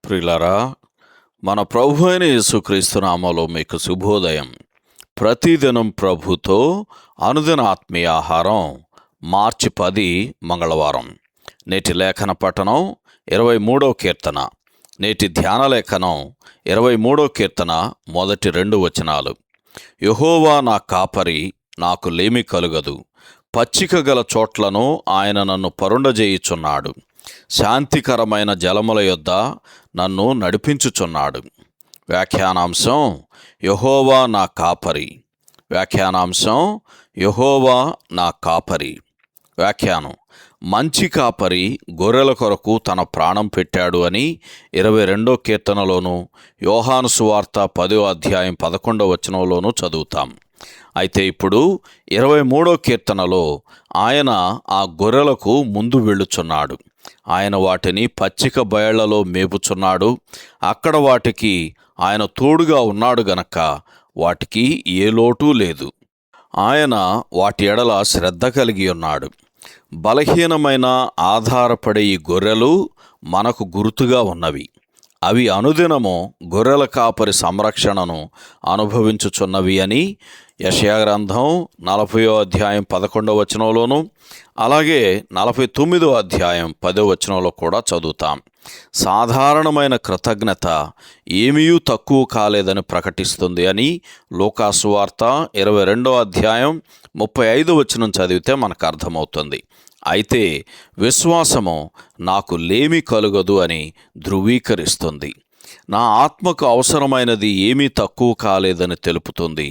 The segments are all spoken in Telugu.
ప్రియులారా, మన ప్రభు అయిన యేసుక్రీస్తు నామములో మీకు శుభోదయం. ప్రతిదినం ప్రభుతో అనుదిన ఆత్మీయ ఆహారం. మార్చి 10 మంగళవారం. నేటి లేఖన పఠనం 23వ కీర్తన. నేటి ధ్యాన లేఖనం 23వ కీర్తన మొదటి 2 వచనాలు. యెహోవా నా కాపరి, నాకు లేమి కలుగదు. పచ్చిక గల చోట్లను ఆయన నన్ను పరుండజేయుచున్నాడు. శాంతికరమైన జలముల యొద్ద నన్ను నడిపించుచున్నాడు. వ్యాఖ్యానాంశం: యెహోవా నా కాపరి. వ్యాఖ్యానాంశం: యెహోవా నా కాపరి. వ్యాఖ్యానం: మంచి కాపరి గొర్రెల కొరకు తన ప్రాణం పెట్టాడు అని 22వ కీర్తనలోను, యోహాను సువార్త 10వ అధ్యాయం 11వ వచనంలోనూ చదువుతాం. అయితే ఇప్పుడు 23వ కీర్తనలో ఆయన ఆ గొర్రెలకు ముందు వెళ్ళుచున్నాడు. ఆయన వాటిని పచ్చిక బయళ్లలో మేపుచున్నాడు. అక్కడ వాటికి ఆయన తోడుగా ఉన్నాడు గనక వాటికి ఏ లోటు లేదు. ఆయన వాటి ఎడల శ్రద్ధ కలిగి ఉన్నాడు. బలహీనమైన ఆధారపడే ఈ గొర్రెలు మనకు గుర్తుగా ఉన్నవి. అవి అనుదినము గొర్రెల కాపరి సంరక్షణను అనుభవించుచున్నవి అని యెషయా గ్రంథం 40వ అధ్యాయం 11వ వచనంలోను, అలాగే 49వ అధ్యాయం 10వ వచనంలో కూడా చదువుతాం. సాధారణమైన కృతజ్ఞత ఏమీ తక్కువ కాలేదని ప్రకటిస్తుంది అని లూకా సువార్త 22వ అధ్యాయం 35వ వచనం చదివితే మనకు అర్థమవుతుంది. అయితే విశ్వాసము నాకు లేమి కలుగదు అని ధృవీకరిస్తుంది. నా ఆత్మకు అవసరమైనది ఏమీ తక్కువ కాలేదని తెలుపుతుంది.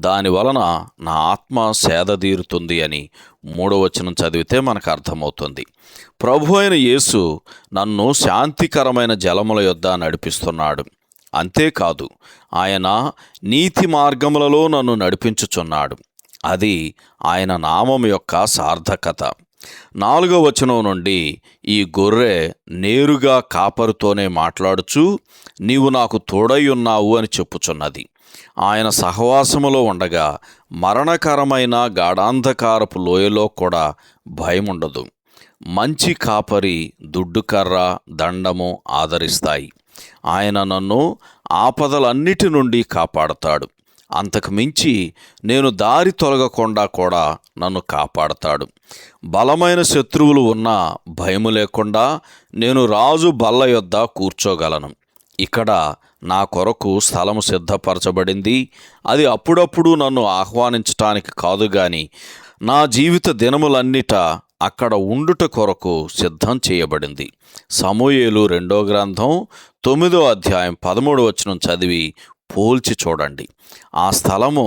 దానివలన నా ఆత్మ సేదదీరుతుంది అని 3వ వచనం చదివితే మనకు అర్థమవుతుంది. ప్రభు అయిన యేసు నన్ను శాంతికరమైన జలముల యొద్ద నడిపిస్తున్నాడు. అంతేకాదు, ఆయన నీతి మార్గములలో నన్ను నడిపించుచున్నాడు. అది ఆయన నామం యొక్క సార్థకత. 4వ వచనం నుండి ఈ గొర్రె నేరుగా కాపరితోనే మాట్లాడుచు నీవు నాకు తోడై ఉన్నావు అని చెప్పుచున్నది. ఆయన సహవాసములో ఉండగా మరణకరమైన గాఢాంధకారపు లోయలో కూడా భయముండదు. మంచి కాపరి దుడ్డుకర్ర, దండము ఆదరిస్తాయి. ఆయన నన్ను ఆపదలన్నిటి నుండి కాపాడతాడు. అంతకు మించి నేను దారి తొలగకుండా కూడా నన్ను కాపాడతాడు. బలమైన శత్రువులు ఉన్నా భయము లేకుండా నేను రాజు బల్ల యొద్ద కూర్చోగలను. ఇక్కడ నా కొరకు స్థలము సిద్ధపరచబడింది. అది అప్పుడప్పుడు నన్ను ఆహ్వానించటానికి కాదు గాని నా జీవిత దినములన్నిట అక్కడ ఉండుట కొరకు సిద్ధం చేయబడింది. సమూయేలు 2వ గ్రంథం 9వ అధ్యాయం 13వ వచనం చదివి పోల్చి చూడండి. ఆ స్థలము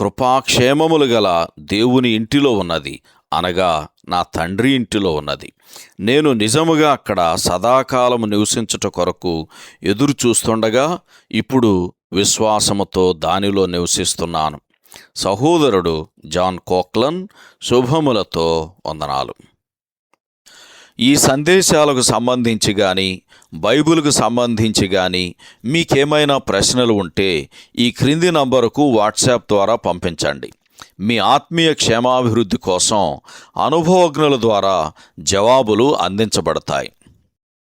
కృపాక్షేమములు గల దేవుని ఇంటిలో ఉన్నది, అనగా నా తండ్రి ఇంటిలో ఉన్నది. నేను నిజముగా అక్కడ సదాకాలము నివసించుట కొరకు ఎదురు చూస్తుండగా ఇప్పుడు విశ్వాసముతో దానిలో నివసిస్తున్నాను. సహోదరుడు జాన్ కోక్లన్. శుభములతో వందనాలు. ఈ సందేశాలకు సంబంధించి కానీ బైబిల్కు సంబంధించి కానీ మీకేమైనా ప్రశ్నలు ఉంటే ఈ క్రింది నంబరుకు వాట్సాప్ ద్వారా పంపించండి. మీ ఆత్మీయ క్షేమాభివృద్ధి కోసం అనుభవజ్ఞుల ద్వారా జవాబులు అందించబడతాయి.